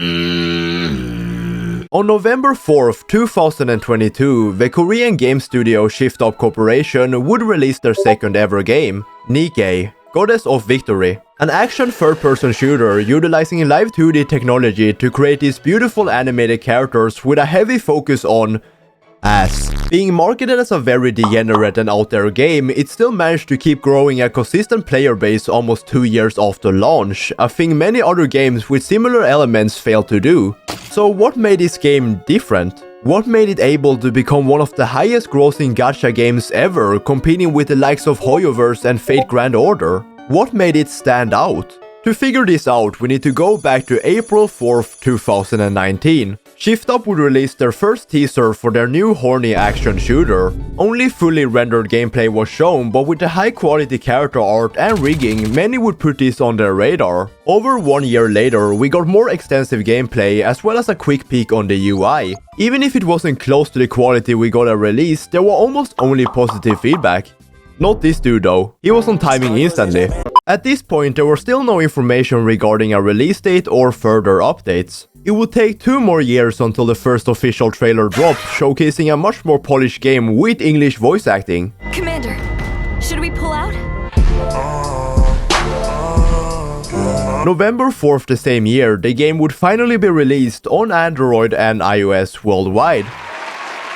On November 4th, 2022, the Korean game studio H0RNIEST Corporation would release their second ever game, Nikke, Goddess of Victory, an action third-person shooter utilizing live 2D technology to create these beautiful animated characters with a heavy focus on ass. Being marketed as a very degenerate and out there game, it still managed to keep growing a consistent player base almost 2 years after launch, a thing many other games with similar elements failed to do. So what made this game different? What made it able to become one of the highest grossing gacha games ever, competing with the likes of H0RNIEST and Fate Grand Order? What made it stand out? To figure this out, we need to go back to April 4th, 2019. H0RNIEST would release their first teaser for their new horny action shooter. Only fully rendered gameplay was shown, but with the high quality character art and rigging, many would put this on their radar. Over 1 year later, we got more extensive gameplay as well as a quick peek on the UI. Even if it wasn't close to the quality we got at release, there were almost only positive feedback. Not this dude though, he was on timing instantly. At this point, there was still no information regarding a release date or further updates. It would take 2 more years until the first official trailer dropped, showcasing a much more polished game with English voice acting. Commander, should we pull out? November 4th the same year, the game would finally be released on Android and iOS worldwide,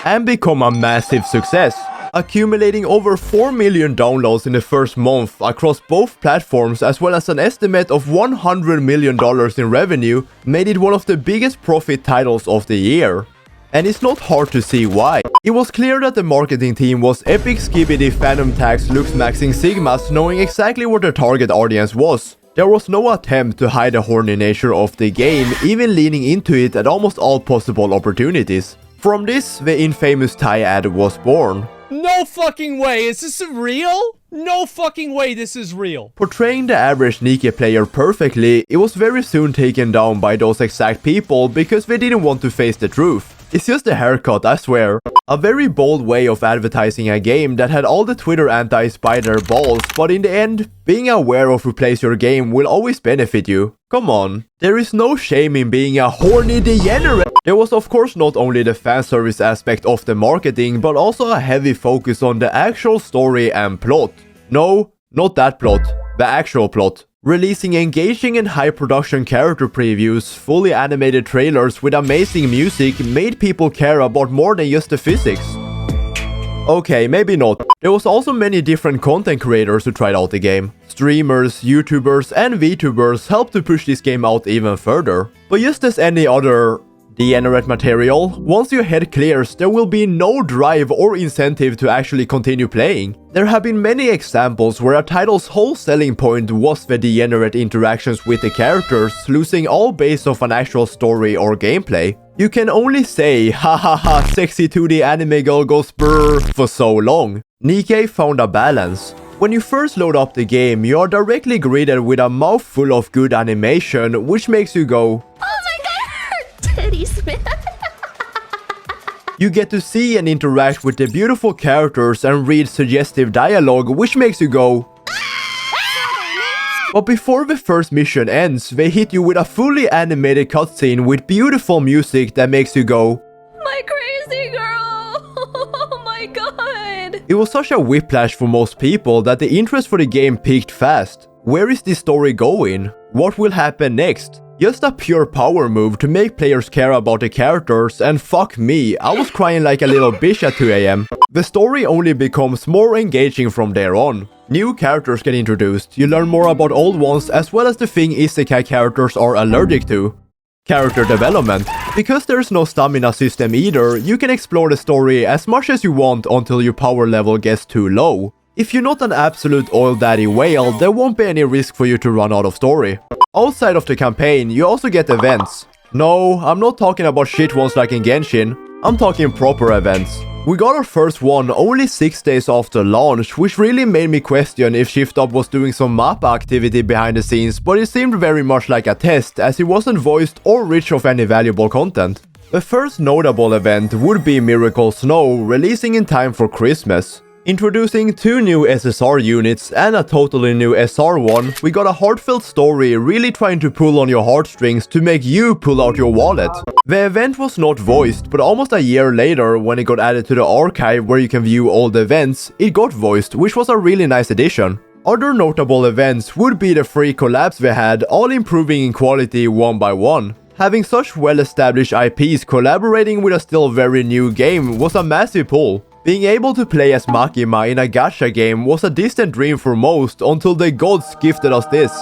and become a massive success, accumulating over 4 million downloads in the first month across both platforms, as well as an estimate of $100 million in revenue, made it one of the biggest profit titles of the year. And it's not hard to see why. It was clear that the marketing team was epic skibidi phantom tax looks maxing sigmas, knowing exactly what their target audience was. There was no attempt to hide the horny nature of the game, even leaning into it at almost all possible opportunities. From this, the infamous Thai ad was born. No fucking way, is this real? No fucking way this is real. Portraying the average Nikke player perfectly, it was very soon taken down by those exact people because they didn't want to face the truth. It's just a haircut, I swear. A very bold way of advertising a game that had all the Twitter antis by their balls, but in the end, being aware of who plays your game will always benefit you. Come on, there is no shame in being a horny degenerate. There was of course not only the fanservice aspect of the marketing, but also a heavy focus on the actual story and plot. No, not that plot, the actual plot. Releasing engaging and high production character previews, fully animated trailers with amazing music made people care about more than just the physics. Okay, maybe not. There was also many different content creators who tried out the game. Streamers, YouTubers and VTubers helped to push this game out even further. But just as any other degenerate material, once your head clears, there will be no drive or incentive to actually continue playing. There have been many examples where a title's whole selling point was the degenerate interactions with the characters, losing all base of an actual story or gameplay. You can only say hahaha sexy 2D anime girl goes brrr for so long. Nikke found a balance. When you first load up the game, you are directly greeted with a mouthful of good animation, which makes you go, Titties, man. You get to see and interact with the beautiful characters and read suggestive dialogue, which makes you go. But before the first mission ends, they hit you with a fully animated cutscene with beautiful music that makes you go, My crazy girl. Oh my god. It was such a whiplash for most people that the interest for the game peaked fast. Where is this story going? What will happen next? Just a pure power move to make players care about the characters, and fuck me, I was crying like a little bitch at 2 AM. The story only becomes more engaging from there on. New characters get introduced, you learn more about old ones as well as the thing isekai characters are allergic to. Character development. Because there's no stamina system either, you can explore the story as much as you want until your power level gets too low. If you're not an absolute oil daddy whale, there won't be any risk for you to run out of story. Outside of the campaign, you also get events. No, I'm not talking about shit ones like in Genshin, I'm talking proper events. We got our first one only 6 days after launch, which really made me question if H0RNIEST was doing some mappa activity behind the scenes, but it seemed very much like a test, as it wasn't voiced or rich of any valuable content. The first notable event would be Miracle Snow, releasing in time for Christmas. Introducing 2 new SSR units and a totally new SR one, we got a heartfelt story really trying to pull on your heartstrings to make you pull out your wallet. The event was not voiced, but almost a year later, when it got added to the archive where you can view all the events, it got voiced, which was a really nice addition. Other notable events would be the 3 collabs we had, all improving in quality one by one. Having such well-established IPs collaborating with a still very new game was a massive pull. Being able to play as Makima in a gacha game was a distant dream for most until the gods gifted us this.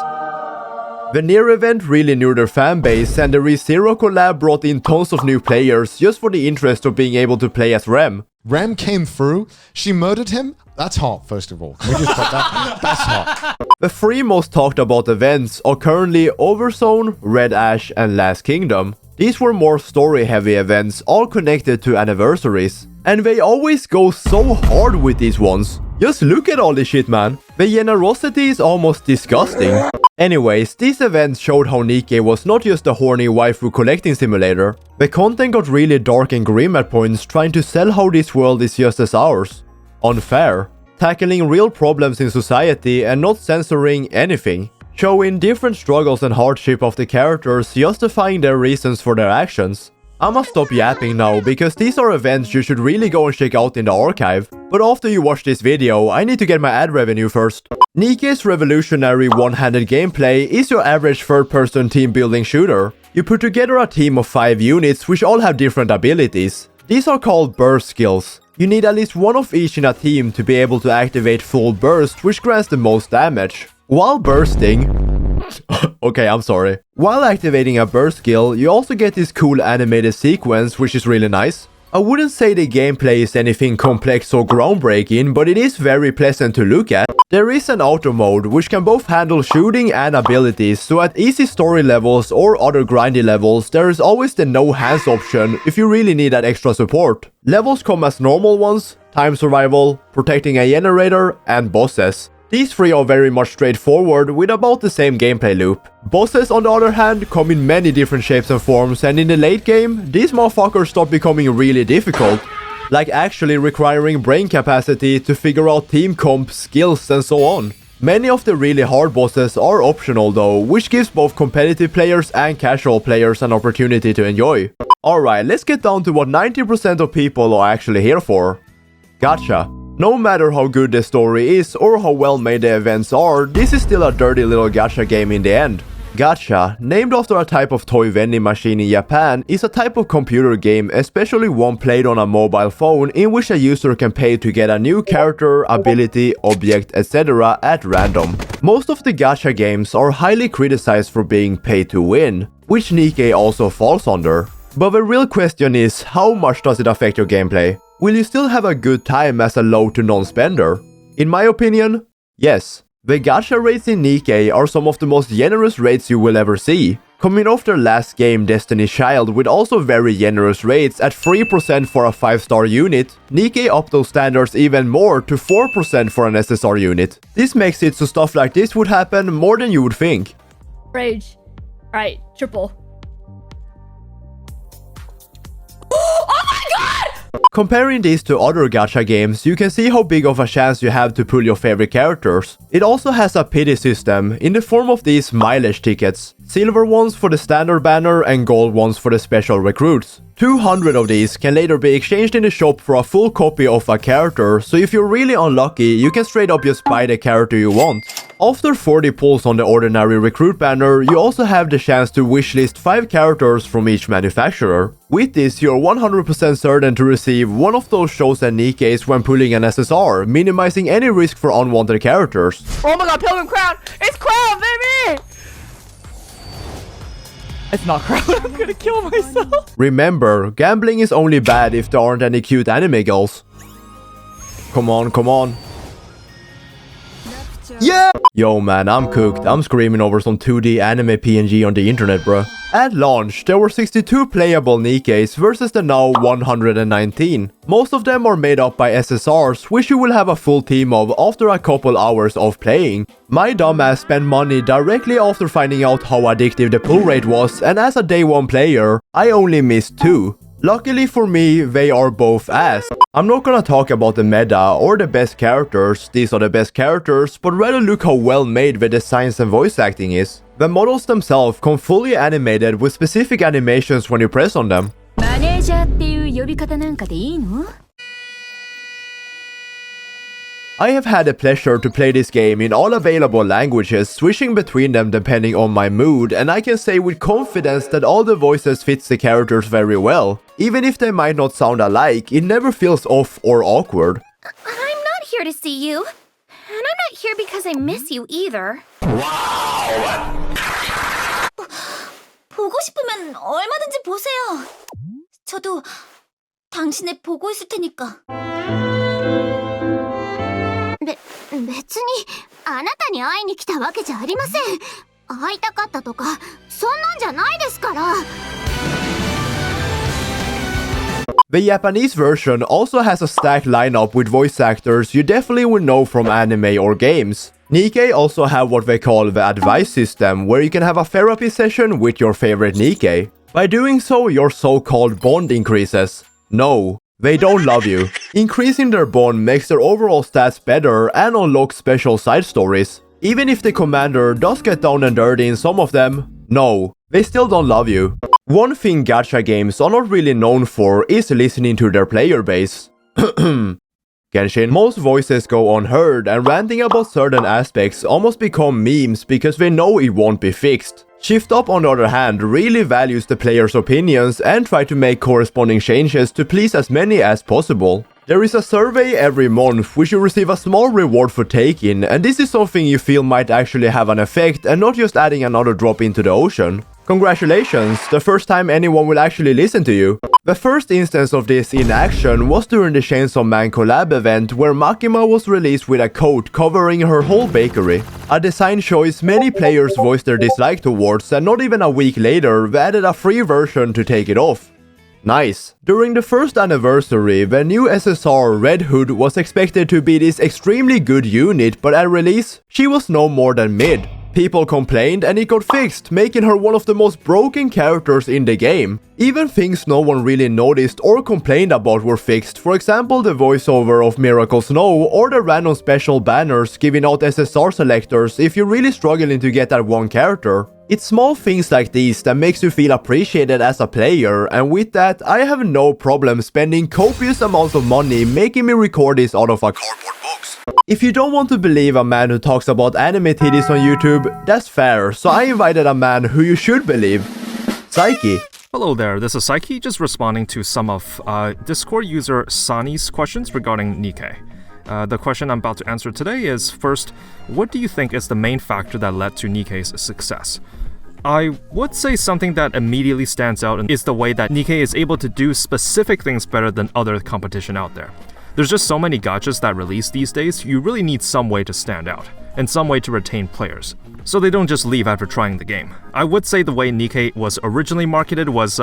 The Nier event really knew their fanbase, and the ReZero collab brought in tons of new players just for the interest of being able to play as Rem. Rem came through, she murdered him. That's hot, first of all. Can we just put that? That's hot. The 3 most talked about events are currently Overzone, Red Ash, and Last Kingdom. These were more story-heavy events, all connected to anniversaries. And they always go so hard with these ones. Just look at all this shit, man. The generosity is almost disgusting. Anyways, these events showed how Nikke was not just a horny waifu collecting simulator. The content got really dark and grim at points, trying to sell how this world is just as ours. Unfair. Tackling real problems in society and not censoring anything. Showing different struggles and hardship of the characters, justifying their reasons for their actions. I'ma stop yapping now, because these are events you should really go and check out in the archive. But after you watch this video, I need to get my ad revenue first. Nikke's revolutionary one-handed gameplay is your average third-person team-building shooter. You put together a team of 5 units which all have different abilities. These are called burst skills. You need at least one of each in a team to be able to activate full burst, which grants the most damage. While bursting... okay, I'm sorry. While activating a burst skill, you also get this cool animated sequence, which is really nice. I wouldn't say the gameplay is anything complex or groundbreaking, but it is very pleasant to look at. There is an auto mode, which can both handle shooting and abilities, so at easy story levels or other grindy levels, there is always the no hands option if you really need that extra support. Levels come as normal ones, time survival, protecting a generator, and bosses. These 3 are very much straightforward with about the same gameplay loop. Bosses, on the other hand, come in many different shapes and forms, and in the late game, these motherfuckers start becoming really difficult. Like actually requiring brain capacity to figure out team comp, skills, and so on. Many of the really hard bosses are optional though, which gives both competitive players and casual players an opportunity to enjoy. Alright, let's get down to what 90% of people are actually here for. Gacha. No matter how good the story is or how well made the events are, this is still a dirty little gacha game in the end. Gacha, named after a type of toy vending machine in Japan, is a type of computer game, especially one played on a mobile phone, in which a user can pay to get a new character, ability, object, etc. at random. Most of the gacha games are highly criticized for being pay to win, which Nikke also falls under. But the real question is, how much does it affect your gameplay? Will you still have a good time as a low to non-spender? In my opinion, yes. The gacha rates in Nikke are some of the most generous rates you will ever see. Coming off their last game, Destiny's Child, with also very generous rates at 3% for a 5-star unit, Nikke upped those standards even more to 4% for an SSR unit. This makes it so stuff like this would happen more than you would think. Rage. Alright, triple. Comparing these to other gacha games, you can see how big of a chance you have to pull your favorite characters. It also has a pity system in the form of these mileage tickets. Silver ones for the standard banner and gold ones for the special recruits. 200 of these can later be exchanged in the shop for a full copy of a character, so if you're really unlucky, you can straight up just buy the character you want. After 40 pulls on the ordinary recruit banner, you also have the chance to wishlist 5 characters from each manufacturer. With this, you're 100% certain to receive one of those chosen Nikkes when pulling an SSR, minimizing any risk for unwanted characters. Oh my god, Pilgrim Crown! It's Crown, baby! It's not Crown, I'm gonna kill myself. Remember, gambling is only bad if there aren't any cute anime girls. Come on, come on. Yeah! Yo man, I'm cooked. I'm screaming over some 2D anime PNG on the internet, bruh. At launch, there were 62 playable Nikkes versus the now 119. Most of them are made up by SSRs, which you will have a full team of after a couple hours of playing. My dumbass spent money directly after finding out how addictive the pull rate was, and as a day 1 player, I only missed 2. Luckily for me, they are both ass. I'm not gonna talk about the meta or the best characters, these are the best characters, but rather look how well made the designs and voice acting is. The models themselves come fully animated with specific animations when you press on them. マネージャーっていう呼び方なんかでいいの？ I have had the pleasure to play this game in all available languages, switching between them depending on my mood, and I can say with confidence that all the voices fits the characters very well. Even if they might not sound alike, it never feels off or awkward. I'm not here to see you. And I'm not here because I miss you either. 보고 싶으면 얼마든지 보세요. 저도 당신을 보고 있을 테니까. 別にあなたに会いに来たわけじゃありません。会いたかったとかそんなんじゃないですから。 The Japanese version also has a stacked lineup with voice actors you definitely would know from anime or games. Nikke also have what they call the advice system, where you can have a therapy session with your favorite Nikke. By doing so, your so-called bond increases. No, they don't love you. Increasing their bond makes their overall stats better and unlocks special side stories. Even if the commander does get down and dirty in some of them, no, they still don't love you. One thing gacha games are not really known for is listening to their player base. Genshin, most voices go unheard and ranting about certain aspects almost become memes because they know it won't be fixed. Shift Up, on the other hand, really values the players' opinions and try to make corresponding changes to please as many as possible. There is a survey every month which you receive a small reward for taking, and this is something you feel might actually have an effect and not just adding another drop into the ocean. Congratulations, the first time anyone will actually listen to you. The first instance of this in action was during the Chainsaw Man collab event, where Makima was released with a coat covering her whole bakery. A design choice many players voiced their dislike towards, and not even a week later they added a free version to take it off. Nice. During the first anniversary, the new SSR Red Hood was expected to be this extremely good unit, but at release, she was no more than mid. People complained and it got fixed, making her one of the most broken characters in the game. Even things no one really noticed or complained about were fixed, for example the voiceover of Miracle Snow or the random special banners giving out SSR selectors if you're really struggling to get that one character. It's small things like these that makes you feel appreciated as a player, and with that, I have no problem spending copious amounts of money making me record this out of a cardboard box. If you don't want to believe a man who talks about anime titties on YouTube, that's fair, so I invited a man who you should believe. Pseychie. Hello there, this is Pseychie, just responding to some of Discord user Sani's questions regarding Nikke. The question I'm about to answer today is, first, what do you think is the main factor that led to Nikke's success? I would say something that immediately stands out is the way that Nikke is able to do specific things better than other competition out there. There's just so many gachas that release these days, you really need some way to stand out, and some way to retain players, so they don't just leave after trying the game. I would say the way Nikke was originally marketed was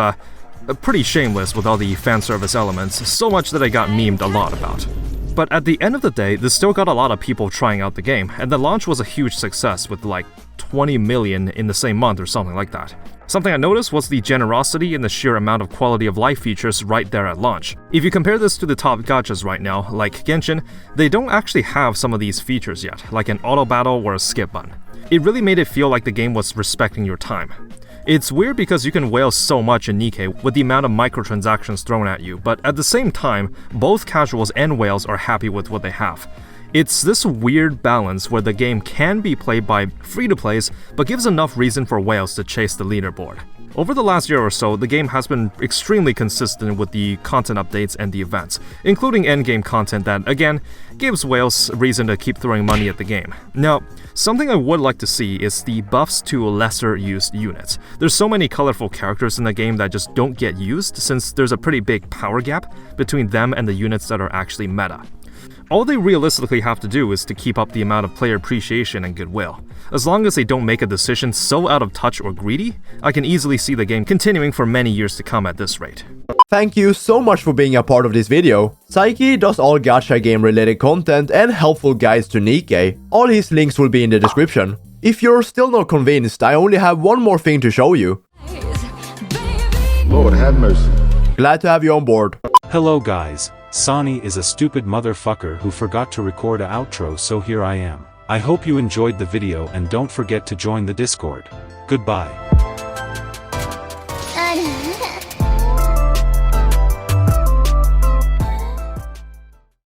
pretty shameless with all the fan service elements, so much that I got memed a lot about. But at the end of the day, this still got a lot of people trying out the game, and the launch was a huge success with like 20 million in the same month or something like that. Something I noticed was the generosity and the sheer amount of quality of life features right there at launch. If you compare this to the top gachas right now, like Genshin, they don't actually have some of these features yet, like an auto battle or a skip button. It really made it feel like the game was respecting your time. It's weird because you can whale so much in Nikke with the amount of microtransactions thrown at you, but at the same time, both casuals and whales are happy with what they have. It's this weird balance where the game can be played by free-to-plays, but gives enough reason for whales to chase the leaderboard. Over the last year or so, the game has been extremely consistent with the content updates and the events, including endgame content that, again, gives whales reason to keep throwing money at the game. Now, something I would like to see is the buffs to lesser used units. There's so many colorful characters in the game that just don't get used, since there's a pretty big power gap between them and the units that are actually meta. All they realistically have to do is to keep up the amount of player appreciation and goodwill. As long as they don't make a decision so out of touch or greedy, I can easily see the game continuing for many years to come at this rate. Thank you so much for being a part of this video. Pseychie does all gacha game related content and helpful guides to Nikke. All his links will be in the description. If you're still not convinced, I only have one more thing to show you. Lord have mercy. Glad to have you on board. Hello guys, Sonny is a stupid motherfucker who forgot to record an outro, so here I am. I hope you enjoyed the video and don't forget to join the Discord. Goodbye.